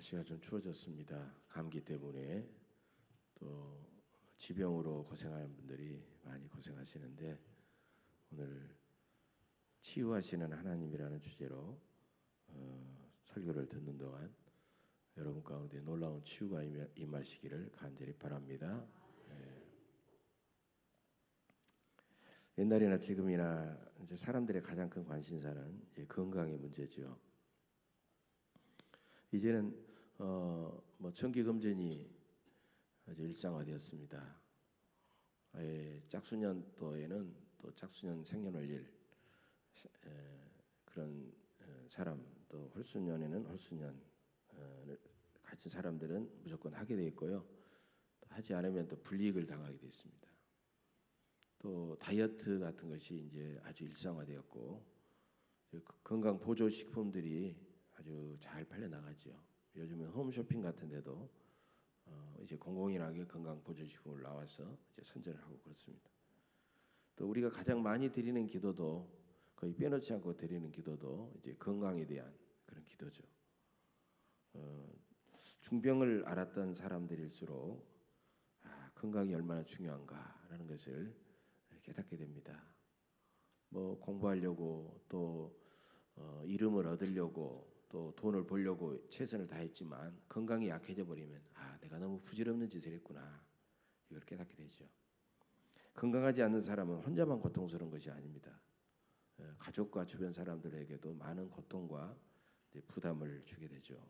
날씨가 좀 추워졌습니다. 감기 때문에 또 지병으로 고생하는 분들이 많이 고생하시는데 오늘 치유하시는 하나님이라는 주제로 설교를 듣는 동안 여러분 가운데 놀라운 치유가 임하시기를 간절히 바랍니다. 옛날이나 지금이나 이제 사람들의 가장 큰 관심사는 이제 건강의 문제죠. 이제는 뭐 정기 검진이 아주 일상화되었습니다. 짝수년도에는 또 짝수년 생년월일 그런 사람, 또 홀수년에는 홀수년 같은 사람들은 무조건 하게 돼 있고요. 또 하지 않으면 또 불이익을 당하게 돼 있습니다. 또 다이어트 같은 것이 이제 아주 일상화되었고 건강 보조 식품들이 아주 잘 팔려 나가죠. 요즘은 홈쇼핑 같은 데도 이제 공공연하게 건강 보조 식품을 나와서 이제 선전을 하고 그렇습니다. 또 우리가 가장 많이 드리는 기도도 거의 빼놓지 않고 드리는 기도도 이제 건강에 대한 그런 기도죠. 중병을 앓았던 사람들일수록 건강이 얼마나 중요한가라는 것을 깨닫게 됩니다. 뭐 공부하려고 또 이름을 얻으려고 또 돈을 벌려고 최선을 다했지만 건강이 약해져 버리면 내가 너무 부질없는 짓을 했구나, 이걸 깨닫게 되죠. 건강하지 않는 사람은 혼자만 고통스러운 것이 아닙니다. 가족과 주변 사람들에게도 많은 고통과 부담을 주게 되죠.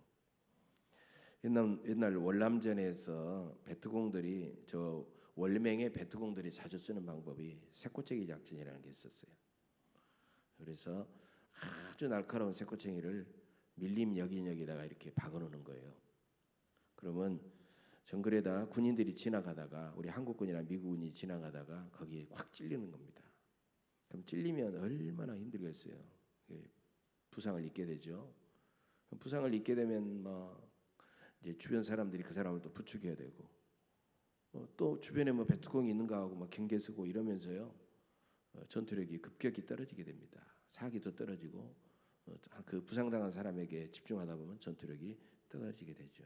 옛날 월남전에서 베트공들이 월맹의 베트공들이 자주 쓰는 방법이 새꼬챙이 작전이라는 게 있었어요. 그래서 아주 날카로운 새꼬챙이를 밀림 여기저기다가 이렇게 박아놓는 거예요. 그러면 정글에다 군인들이 지나가다가 우리 한국군이나 미국군이 지나가다가 거기에 확 찔리는 겁니다. 그럼 찔리면 얼마나 힘들겠어요. 부상을 입게 되죠. 부상을 입게 되면 이제 주변 사람들이 그 사람을 또 부추겨야 되고 또 주변에 베트공이 있는가 하고 경계 서고 이러면서요 전투력이 급격히 떨어지게 됩니다. 사기도 떨어지고 그 부상당한 사람에게 집중하다 보면 전투력이 떨어지게 되죠.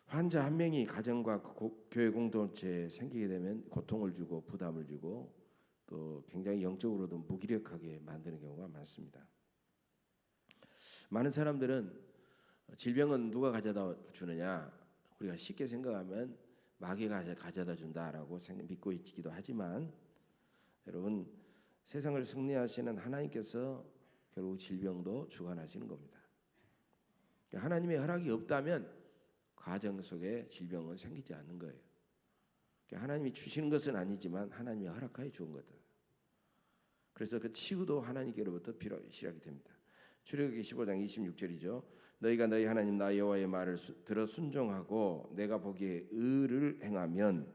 환자 한 명이 가정과 교회 공동체에 생기게 되면 고통을 주고 부담을 주고 또 굉장히 영적으로도 무기력하게 만드는 경우가 많습니다. 많은 사람들은 질병은 누가 가져다 주느냐, 우리가 쉽게 생각하면 마귀가 가져다 준다라고 믿고 있기도 하지만 여러분, 세상을 승리하시는 하나님께서 결국 질병도 주관하시는 겁니다. 하나님의 허락이 없다면 가정 속에 질병은 생기지 않는 거예요. 하나님이 주시는 것은 아니지만 하나님이 허락하여 주은 거다. 그래서 그 치유도 하나님께로부터 시작이 됩니다. 출애굽기 15장 26절이죠. 너희가 너희 하나님 나 여호와의 말을 들어 순종하고 내가 보기에 의를 행하면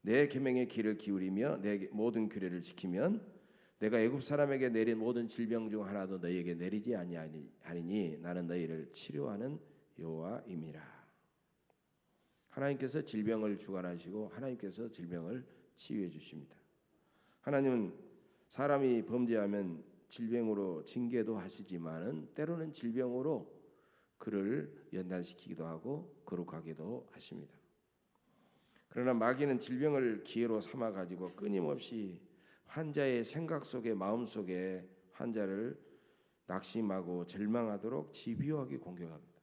내 계명의 귀를 기울이며 내 모든 규례를 지키면 내가 애굽 사람에게 내린 모든 질병 중 하나도 너희에게 내리지 아니하리니 나는 너희를 치료하는 여호와임이라. 하나님께서 질병을 주관하시고 하나님께서 질병을 치유해 주십니다. 하나님은 사람이 범죄하면 질병으로 징계도 하시지만은 때로는 질병으로 그를 연단시키기도 하고 거룩하게도 하십니다. 그러나 마귀는 질병을 기회로 삼아 가지고 끊임없이 환자의 생각 속에 마음 속에 환자를 낙심하고 절망하도록 집요하게 공격합니다.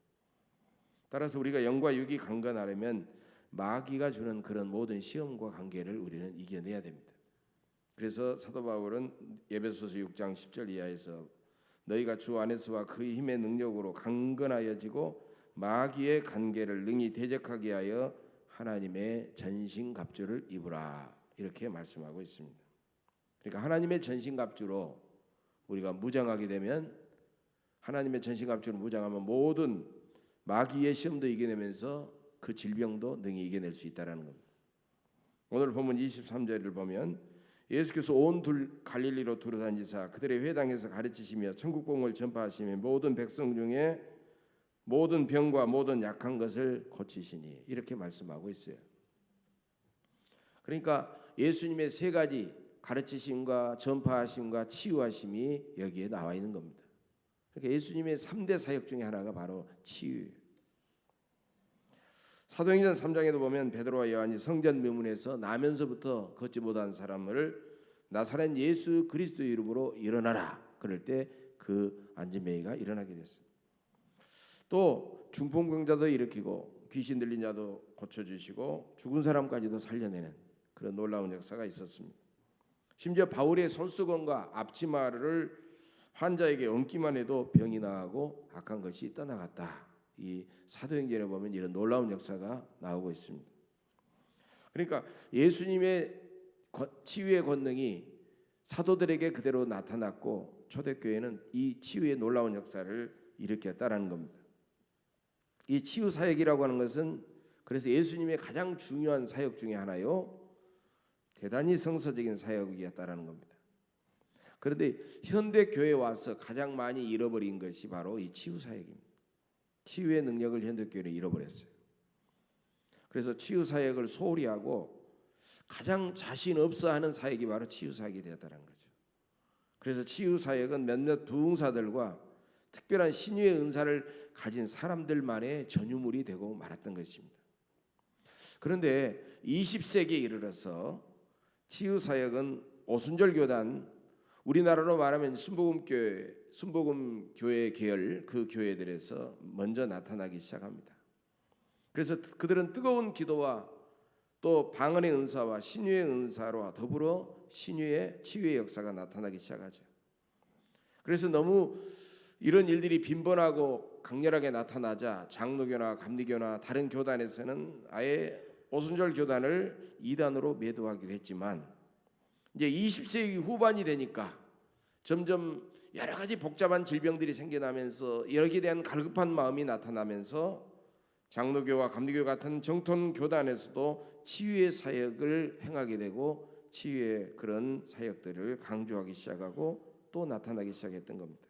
따라서 우리가 영과 육이 강건하려면 마귀가 주는 그런 모든 시험과 관계를 우리는 이겨내야 됩니다. 그래서 사도 바울은 에베소서 6장 10절 이하에서 너희가 주 안에서와 그의 힘의 능력으로 강건하여지고 마귀의 관계를 능히 대적하게 하여 하나님의 전신갑주를 입으라, 이렇게 말씀하고 있습니다. 그러니까 하나님의 전신갑주로 우리가 무장하게 되면, 하나님의 전신갑주로 무장하면 모든 마귀의 시험도 이겨내면서 그 질병도 능히 이겨낼 수 있다는 겁니다. 오늘 본문 23절을 보면 예수께서 온 갈릴리로 두루다니사 그들의 회당에서 가르치시며 천국복음을 전파하시며 모든 백성 중에 모든 병과 모든 약한 것을 고치시니, 이렇게 말씀하고 있어요. 그러니까 예수님의 세 가지 가르치심과 전파하심과 치유하심이 여기에 나와 있는 겁니다. 그러니까 예수님의 3대 사역 중에 하나가 바로 치유예요. 사도행전 3장에도 보면 베드로와 요한이 성전 명문에서 나면서부터 걷지 못한 사람을 나사렛 예수 그리스도의 이름으로 일어나라 그럴 때 그 안진뱅이가 일어나게 됐어요. 또 중풍병자도 일으키고 귀신 들린 자도 고쳐주시고 죽은 사람까지도 살려내는 그런 놀라운 역사가 있었습니다. 심지어 바울의 손수건과 앞치마를 환자에게 얹기만 해도 병이 나가고 악한 것이 떠나갔다. 이 사도행전에 보면 이런 놀라운 역사가 나오고 있습니다. 그러니까 예수님의 치유의 권능이 사도들에게 그대로 나타났고 초대교회는 이 치유의 놀라운 역사를 일으켰다라는 겁니다. 이 치유 사역이라고 하는 것은 그래서 예수님의 가장 중요한 사역 중에 하나요. 대단히 성서적인 사역이었다라는 겁니다. 그런데 현대 교회에 와서 가장 많이 잃어버린 것이 바로 이 치유 사역입니다. 치유의 능력을 현대 교회는 잃어버렸어요. 그래서 치유 사역을 소홀히 하고 가장 자신 없어 하는 사역이 바로 치유 사역이 되었다는 거죠. 그래서 치유 사역은 몇몇 부흥사들과 특별한 신유의 은사를 가진 사람들만의 전유물이 되고 말았던 것입니다. 그런데 20세기에 이르러서 치유 사역은 오순절 교단, 우리나라로 말하면 순복음교회 계열 그 교회들에서 먼저 나타나기 시작합니다. 그래서 그들은 뜨거운 기도와 또 방언의 은사와 신유의 은사와 더불어 신유의 치유의 역사가 나타나기 시작하죠. 그래서 너무 이런 일들이 빈번하고 강렬하게 나타나자 장로교나 감리교나 다른 교단에서는 아예 오순절 교단을 이단으로 매도하기도 했지만 이제 20세기 후반이 되니까 점점 여러 가지 복잡한 질병들이 생겨나면서 여기에 대한 갈급한 마음이 나타나면서 장로교와 감리교 같은 정통 교단에서도 치유의 사역을 행하게 되고 치유의 그런 사역들을 강조하기 시작하고 또 나타나기 시작했던 겁니다.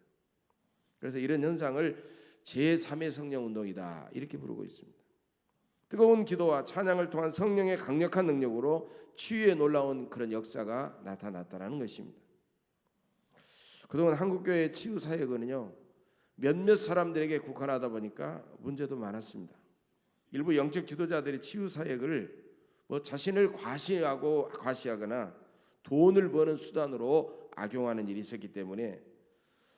그래서 이런 현상을 제3의 성령 운동이다 이렇게 부르고 있습니다. 뜨거운 기도와 찬양을 통한 성령의 강력한 능력으로 치유에 놀라운 그런 역사가 나타났다는 것입니다. 그동안 한국교회의 치유 사역은요 몇몇 사람들에게 국한하다 보니까 문제도 많았습니다. 일부 영적 지도자들이 치유 사역을 자신을 과시하거나 돈을 버는 수단으로 악용하는 일이 있었기 때문에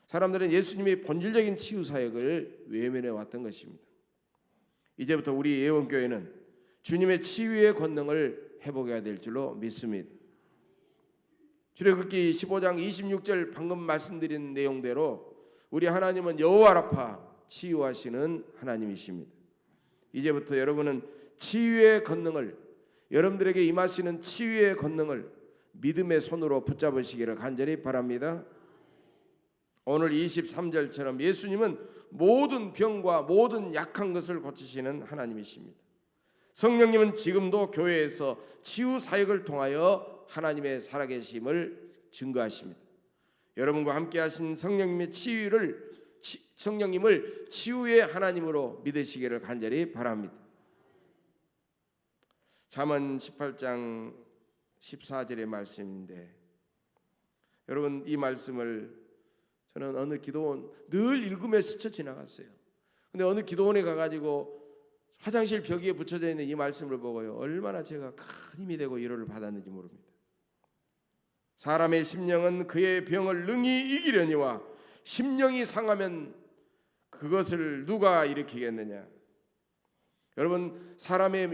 사람들은 예수님의 본질적인 치유 사역을 외면해 왔던 것입니다. 이제부터 우리 예원교회는 주님의 치유의 권능을 회복해야 될 줄로 믿습니다. 출애굽기 15장 26절 방금 말씀드린 내용대로 우리 하나님은 여호와 라파 치유하시는 하나님이십니다. 이제부터 여러분은 치유의 권능을 여러분들에게 임하시는 치유의 권능을 믿음의 손으로 붙잡으시기를 간절히 바랍니다. 오늘 23절처럼 예수님은 모든 병과 모든 약한 것을 고치시는 하나님이십니다. 성령님은 지금도 교회에서 치유 사역을 통하여 하나님의 살아계심을 증거하십니다. 여러분과 함께 하신 성령님의 성령님을 치유의 하나님으로 믿으시기를 간절히 바랍니다. 잠언 18장 14절의 말씀인데 여러분 이 말씀을 저는 어느 기도원 늘 읽으며 스쳐 지나갔어요. 근데 어느 기도원에 가가지고 화장실 벽에 붙여져 있는 이 말씀을 보고요 얼마나 제가 큰 힘이 되고 위로를 받았는지 모릅니다. 사람의 심령은 그의 병을 능히 이기려니와 심령이 상하면 그것을 누가 일으키겠느냐. 여러분 사람의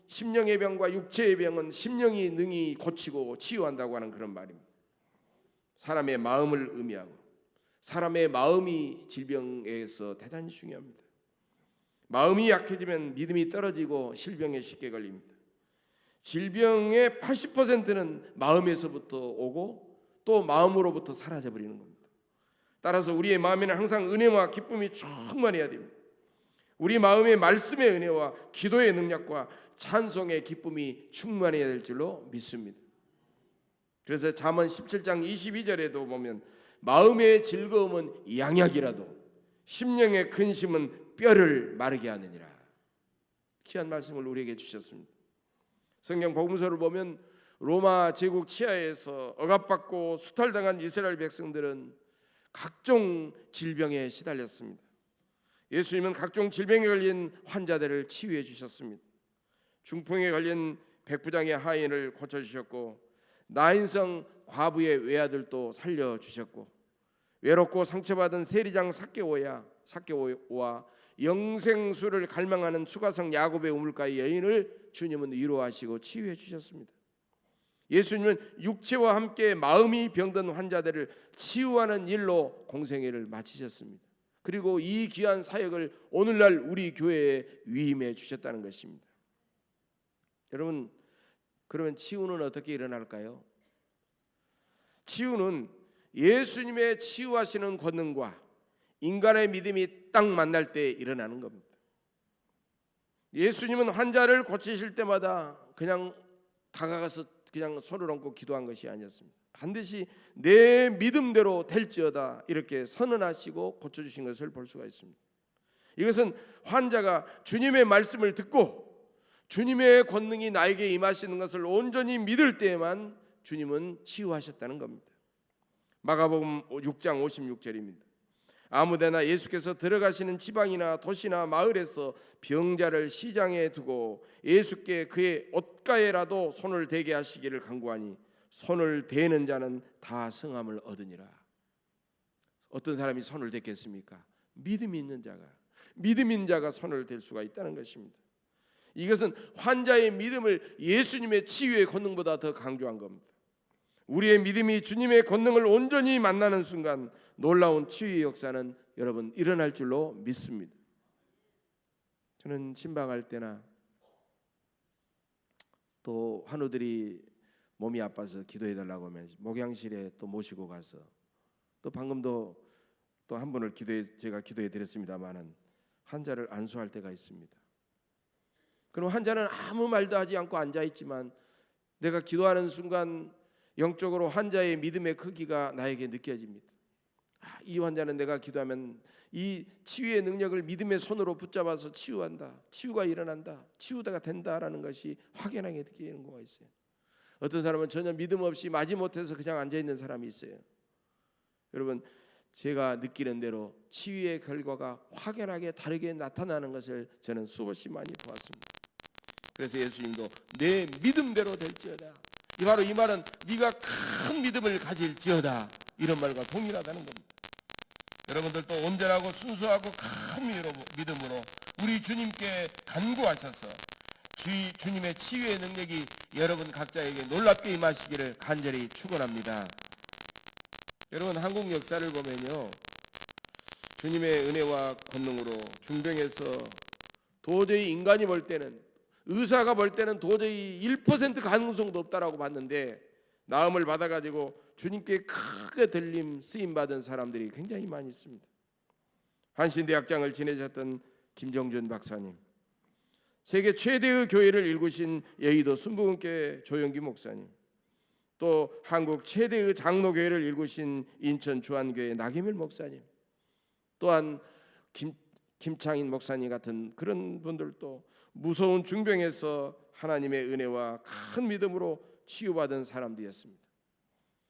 심령의 병과 육체의 병은 심령이 능히 고치고 치유한다고 하는 그런 말입니다. 사람의 마음을 의미하고 사람의 마음이 질병에서 대단히 중요합니다. 마음이 약해지면 믿음이 떨어지고 실병에 쉽게 걸립니다. 질병의 80%는 마음에서부터 오고 또 마음으로부터 사라져버리는 겁니다. 따라서 우리의 마음에는 항상 은혜와 기쁨이 충만해야 됩니다. 우리 마음의 말씀의 은혜와 기도의 능력과 찬송의 기쁨이 충만해야 될 줄로 믿습니다. 그래서 잠언 17장 22절에도 보면 마음의 즐거움은 양약이라도 심령의 근심은 뼈를 마르게 하느니라. 귀한 말씀을 우리에게 주셨습니다. 성경 복음서를 보면 로마 제국 치하에서 억압받고 수탈당한 이스라엘 백성들은 각종 질병에 시달렸습니다. 예수님은 각종 질병에 걸린 환자들을 치유해 주셨습니다. 중풍에 걸린 백부장의 하인을 고쳐주셨고, 나인성 과부의 외아들도 살려주셨고, 외롭고 상처받은 세리장 삭개오와 영생수를 갈망하는 수가성 야곱의 우물가의 여인을 주님은 위로하시고 치유해 주셨습니다. 예수님은 육체와 함께 마음이 병든 환자들을 치유하는 일로 공생애를 마치셨습니다. 그리고 이 귀한 사역을 오늘날 우리 교회에 위임해 주셨다는 것입니다. 여러분, 그러면 치유는 어떻게 일어날까요? 치유는 예수님의 치유하시는 권능과 인간의 믿음이 딱 만날 때 일어나는 겁니다. 예수님은 환자를 고치실 때마다 그냥 다가가서 그냥 손을 얹고 기도한 것이 아니었습니다. 반드시 내 믿음대로 될지어다 이렇게 선언하시고 고쳐주신 것을 볼 수가 있습니다. 이것은 환자가 주님의 말씀을 듣고 주님의 권능이 나에게 임하시는 것을 온전히 믿을 때에만 주님은 치유하셨다는 겁니다. 마가복음 6장 56절입니다. 아무데나 예수께서 들어가시는 지방이나 도시나 마을에서 병자를 시장에 두고 예수께 그의 옷가에라도 손을 대게 하시기를 간구하니 손을 대는 자는 다 성함을 얻으니라. 어떤 사람이 손을 댔겠습니까? 믿음이 있는 자가 손을 댈 수가 있다는 것입니다. 이것은 환자의 믿음을 예수님의 치유의 권능보다 더 강조한 겁니다. 우리의 믿음이 주님의 권능을 온전히 만나는 순간 놀라운 치유의 역사는 여러분 일어날 줄로 믿습니다. 저는 신방할 때나 또 환우들이 몸이 아파서 기도해달라고 하면 목양실에 또 모시고 가서 또 방금도 또 한 분을 제가 기도해 드렸습니다마는 환자를 안수할 때가 있습니다. 그럼 환자는 아무 말도 하지 않고 앉아 있지만 내가 기도하는 순간 영적으로 환자의 믿음의 크기가 나에게 느껴집니다. 이 환자는 내가 기도하면 이 치유의 능력을 믿음의 손으로 붙잡아서 치유한다, 치유가 일어난다, 치유가 된다라는 것이 확연하게 느끼는 거가 있어요. 어떤 사람은 전혀 믿음 없이 마지못해서 그냥 앉아있는 사람이 있어요. 여러분, 제가 느끼는 대로 치유의 결과가 확연하게 다르게 나타나는 것을 저는 수없이 많이 보았습니다. 그래서 예수님도 내 믿음대로 될지어다, 바로 이 말은 네가 큰 믿음을 가질지어다, 이런 말과 동일하다는 겁니다. 여러분들도 온전하고 순수하고 큰 믿음으로 우리 주님께 간구하셔서 주님의 치유의 능력이 여러분 각자에게 놀랍게 임하시기를 간절히 축원합니다. 여러분, 한국 역사를 보면요, 주님의 은혜와 권능으로 중병에서 도저히 인간이 볼 때는, 의사가 볼 때는 도저히 1% 가능성도 없다라고 봤는데 나음을 받아가지고 주님께 크게 들림 쓰임받은 사람들이 굉장히 많이 있습니다. 한신대학장을 지내셨던 김정준 박사님, 세계 최대의 교회를 일구신 여의도 순복음교회 조영기 목사님, 또 한국 최대의 장로교회를 일구신 인천 주안교회 나기밀 목사님, 또한 김창인 목사님 같은 그런 분들도 무서운 중병에서 하나님의 은혜와 큰 믿음으로 치유받은 사람들이었습니다.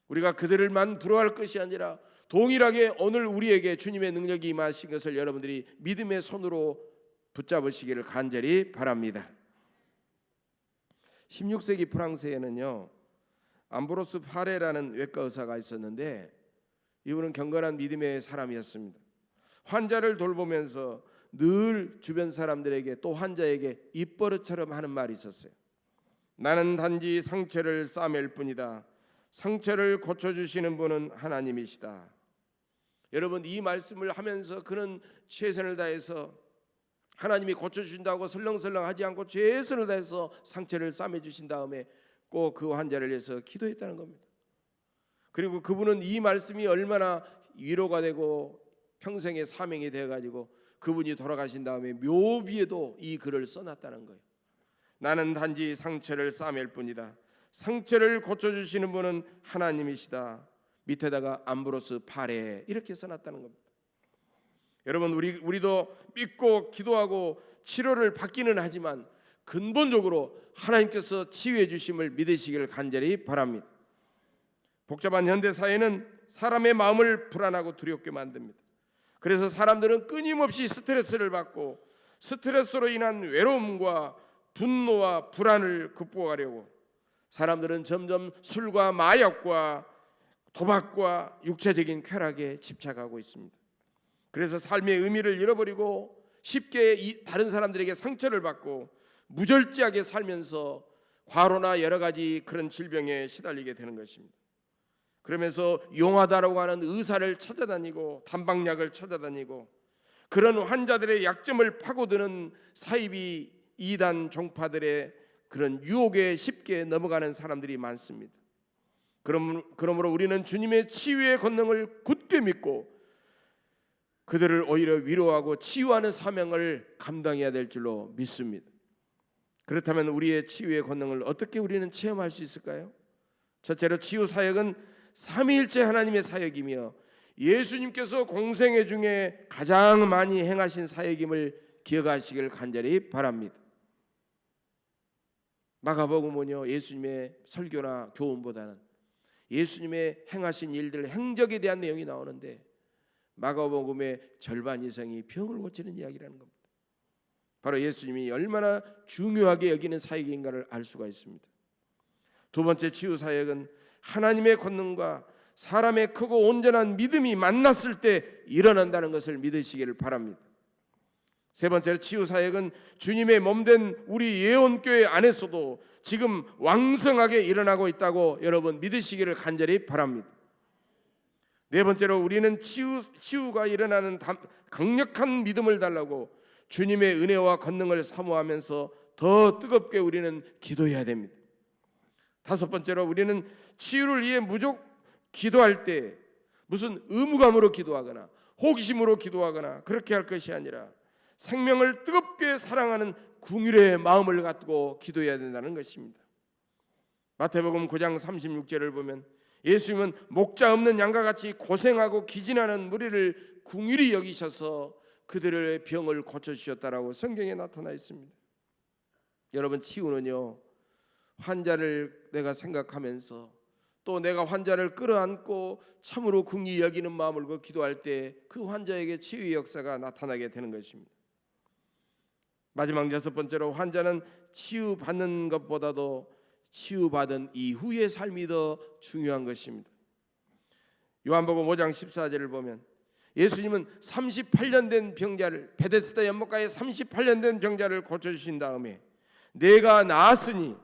우리가 그들만 부러워할 것이 아니라 동일하게 오늘 우리에게 주님의 능력이 임하신 것을 여러분들이 믿음의 손으로 붙잡으시기를 간절히 바랍니다. 16세기 프랑스에는요, 암브로스 파레라는 외과 의사가 있었는데 이분은 경건한 믿음의 사람이었습니다. 환자를 돌보면서 늘 주변 사람들에게 또 환자에게 입버릇처럼 하는 말이 있었어요. 나는 단지 상처를 싸맬 뿐이다. 상처를 고쳐주시는 분은 하나님이시다. 여러분, 이 말씀을 하면서 그는 최선을 다해서 하나님이 고쳐주신다고 설렁설렁 하지 않고 최선을 다해서 상처를 싸매주신 다음에 꼭 그 환자를 위해서 기도했다는 겁니다. 그리고 그분은 이 말씀이 얼마나 위로가 되고 평생의 사명이 되어가지고 그분이 돌아가신 다음에 묘비에도 이 글을 써놨다는 거예요. 나는 단지 상처를 싸맬 뿐이다. 상처를 고쳐주시는 분은 하나님이시다. 밑에다가 암브로스 파레 이렇게 써놨다는 겁니다. 여러분, 우리도 믿고 기도하고 치료를 받기는 하지만 근본적으로 하나님께서 치유해 주심을 믿으시기를 간절히 바랍니다. 복잡한 현대 사회는 사람의 마음을 불안하고 두렵게 만듭니다. 그래서 사람들은 끊임없이 스트레스를 받고 스트레스로 인한 외로움과 분노와 불안을 극복하려고 사람들은 점점 술과 마약과 도박과 육체적인 쾌락에 집착하고 있습니다. 그래서 삶의 의미를 잃어버리고 쉽게 다른 사람들에게 상처를 받고 무절제하게 살면서 과로나 여러 가지 그런 질병에 시달리게 되는 것입니다. 그러면서 용하다라고 하는 의사를 찾아다니고 단방약을 찾아다니고 그런 환자들의 약점을 파고드는 사이비 이단 종파들의 그런 유혹에 쉽게 넘어가는 사람들이 많습니다. 그러므로 우리는 주님의 치유의 권능을 굳게 믿고 그들을 오히려 위로하고 치유하는 사명을 감당해야 될 줄로 믿습니다. 그렇다면 우리의 치유의 권능을 어떻게 우리는 체험할 수 있을까요? 첫째로 치유 사역은 삼위일체 하나님의 사역이며 예수님께서 공생애 중에 가장 많이 행하신 사역임을 기억하시길 간절히 바랍니다. 마가복음은요, 예수님의 설교나 교훈보다는 예수님의 행하신 일들, 행적에 대한 내용이 나오는데 마가복음의 절반 이상이 병을 고치는 이야기라는 겁니다. 바로 예수님이 얼마나 중요하게 여기는 사역인가를 알 수가 있습니다. 두 번째 치유 사역은 하나님의 권능과 사람의 크고 온전한 믿음이 만났을 때 일어난다는 것을 믿으시기를 바랍니다. 세 번째로 치유 사역은 주님의 몸된 우리 예언교회 안에서도 지금 왕성하게 일어나고 있다고 여러분 믿으시기를 간절히 바랍니다. 네 번째로 우리는 치유가 일어나는 강력한 믿음을 달라고 주님의 은혜와 권능을 사모하면서 더 뜨겁게 우리는 기도해야 됩니다. 다섯 번째로 우리는 치유를 위해 무조건 기도할 때 무슨 의무감으로 기도하거나 호기심으로 기도하거나 그렇게 할 것이 아니라 생명을 뜨겁게 사랑하는 긍휼의 마음을 갖고 기도해야 된다는 것입니다. 마태복음 9장 36절을 보면 예수님은 목자 없는 양과 같이 고생하고 기진하는 무리를 긍휼히 여기셔서 그들의 병을 고쳐주셨다라고 성경에 나타나 있습니다. 여러분, 치유는요, 환자를 내가 생각하면서 또 내가 환자를 끌어안고 참으로 긍휼히 여기는 마음을 갖고 기도할 때 그 환자에게 치유의 역사가 나타나게 되는 것입니다. 마지막 여섯 번째로 환자는 치유받는 것보다도 치유받은 이후의 삶이 더 중요한 것입니다. 요한복음 5장 14절을 보면 예수님은 38년 된 병자를 베데스다 연못가에 38년 된 병자를 고쳐주신 다음에 내가 나았으니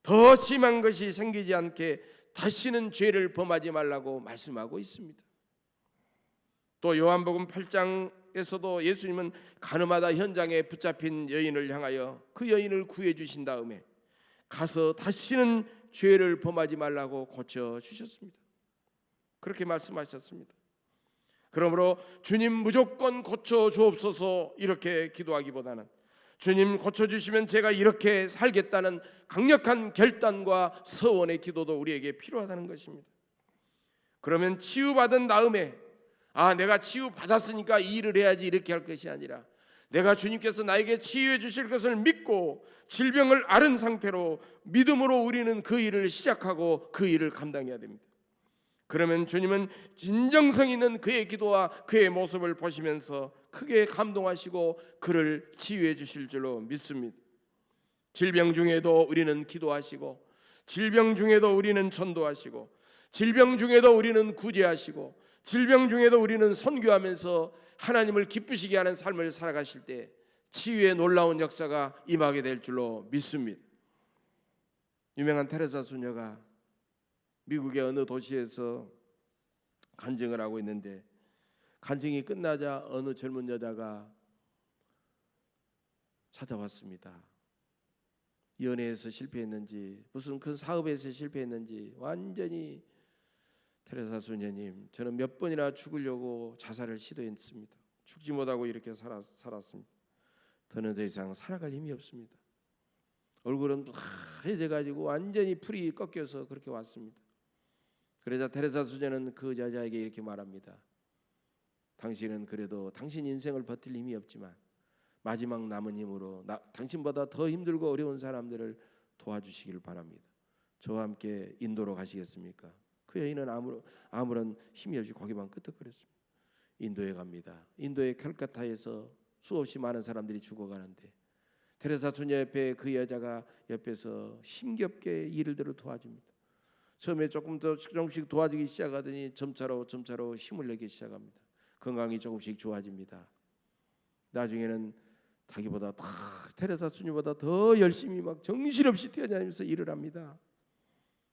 더 심한 것이 생기지 않게 다시는 죄를 범하지 말라고 말씀하고 있습니다. 또 요한복음 8장에서도 예수님은 가늠하다 현장에 붙잡힌 여인을 향하여 그 여인을 구해 주신 다음에 가서 다시는 죄를 범하지 말라고 고쳐주셨습니다. 그렇게 말씀하셨습니다. 그러므로 주님 무조건 고쳐주옵소서 이렇게 기도하기보다는 주님 고쳐주시면 제가 이렇게 살겠다는 강력한 결단과 서원의 기도도 우리에게 필요하다는 것입니다. 그러면 치유받은 다음에 내가 치유받았으니까 이 일을 해야지 이렇게 할 것이 아니라 내가 주님께서 나에게 치유해 주실 것을 믿고 질병을 앓은 상태로 믿음으로 우리는 그 일을 시작하고 그 일을 감당해야 됩니다. 그러면 주님은 진정성 있는 그의 기도와 그의 모습을 보시면서 크게 감동하시고 그를 치유해 주실 줄로 믿습니다. 질병 중에도 우리는 기도하시고 질병 중에도 우리는 전도하시고 질병 중에도 우리는 구제하시고 질병 중에도 우리는 선교하면서 하나님을 기쁘시게 하는 삶을 살아가실 때 치유의 놀라운 역사가 임하게 될 줄로 믿습니다. 유명한 테레사 수녀가 미국의 어느 도시에서 간증을 하고 있는데 간증이 끝나자 어느 젊은 여자가 찾아왔습니다. 연애에서 실패했는지 무슨 큰 사업에서 실패했는지 완전히 테레사 수녀님, 저는 몇 번이나 죽으려고 자살을 시도했습니다. 죽지 못하고 이렇게 살았습니다. 더는 더 이상 살아갈 힘이 없습니다. 얼굴은 하얘져가지고 완전히 풀이 꺾여서 그렇게 왔습니다. 그러자 테레사 수녀는 그 여자에게 이렇게 말합니다. 당신은 그래도 당신 인생을 버틸 힘이 없지만 마지막 남은 힘으로 당신보다 더 힘들고 어려운 사람들을 도와주시길 바랍니다. 저와 함께 인도로 가시겠습니까? 그 여인은 아무런 힘이 없이 거기만 끄덕거렸습니다. 인도에 갑니다. 인도의 캘커타에서 수없이 많은 사람들이 죽어가는데 테레사 수녀 옆에 그 여자가 옆에서 힘겹게 일들을 도와줍니다. 처음에 조금 더 조금씩 도와주기 시작하더니 점차로 힘을 내기 시작합니다. 건강이 조금씩 좋아집니다. 나중에는 자기보다 테레사 수녀보다 더 열심히 막 정신없이 뛰어다니면서 일을 합니다.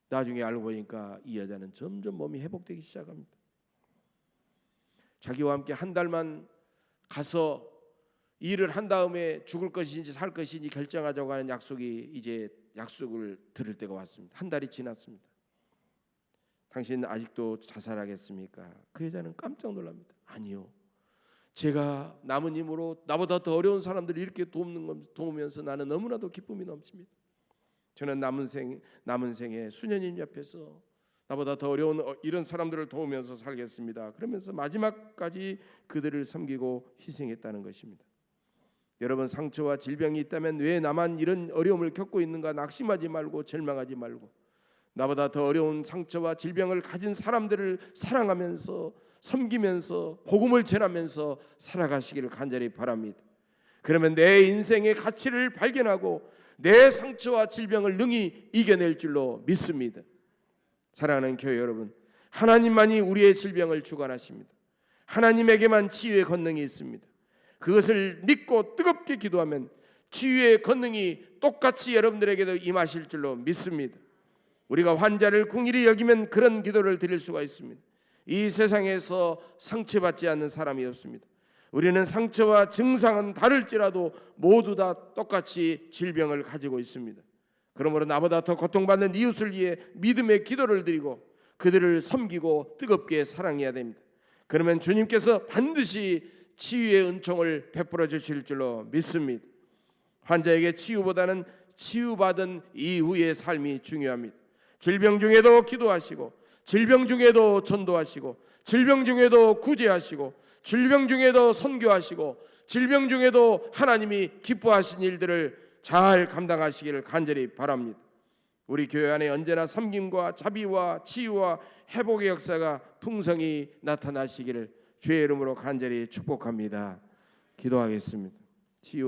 나중에 알고 보니까 이 여자는 점점 몸이 회복되기 시작합니다. 자기와 함께 한 달만 가서 일을 한 다음에 죽을 것인지 살 것인지 결정하자고 하는 약속을 들을 때가 왔습니다. 한 달이 지났습니다. 당신 아직도 자살하겠습니까? 그 여자는 깜짝 놀랍니다. 아니요. 제가 남은 힘으로 나보다 더 어려운 사람들을 이렇게 도우면서 나는 너무나도 기쁨이 넘칩니다. 저는 남은 생에 수녀님 옆에서 나보다 더 어려운 이런 사람들을 도우면서 살겠습니다. 그러면서 마지막까지 그들을 섬기고 희생했다는 것입니다. 여러분, 상처와 질병이 있다면 왜 나만 이런 어려움을 겪고 있는가 낙심하지 말고 절망하지 말고 나보다 더 어려운 상처와 질병을 가진 사람들을 사랑하면서 섬기면서 복음을 전하면서 살아가시기를 간절히 바랍니다. 그러면 내 인생의 가치를 발견하고 내 상처와 질병을 능히 이겨낼 줄로 믿습니다. 사랑하는 교회 여러분, 하나님만이 우리의 질병을 주관하십니다. 하나님에게만 치유의 권능이 있습니다. 그것을 믿고 뜨겁게 기도하면 치유의 권능이 똑같이 여러분들에게도 임하실 줄로 믿습니다. 우리가 환자를 긍휼히 여기면 그런 기도를 드릴 수가 있습니다. 이 세상에서 상처받지 않는 사람이 없습니다. 우리는 상처와 증상은 다를지라도 모두 다 똑같이 질병을 가지고 있습니다. 그러므로 나보다 더 고통받는 이웃을 위해 믿음의 기도를 드리고 그들을 섬기고 뜨겁게 사랑해야 됩니다. 그러면 주님께서 반드시 치유의 은총을 베풀어 주실 줄로 믿습니다. 환자에게 치유보다는 치유받은 이후의 삶이 중요합니다. 질병 중에도 기도하시고 질병 중에도 전도하시고 질병 중에도 구제하시고 질병 중에도 선교하시고 질병 중에도 하나님이 기뻐하신 일들을 잘 감당하시기를 간절히 바랍니다. 우리 교회 안에 언제나 섬김과 자비와 치유와 회복의 역사가 풍성히 나타나시기를 주의 이름으로 간절히 축복합니다. 기도하겠습니다.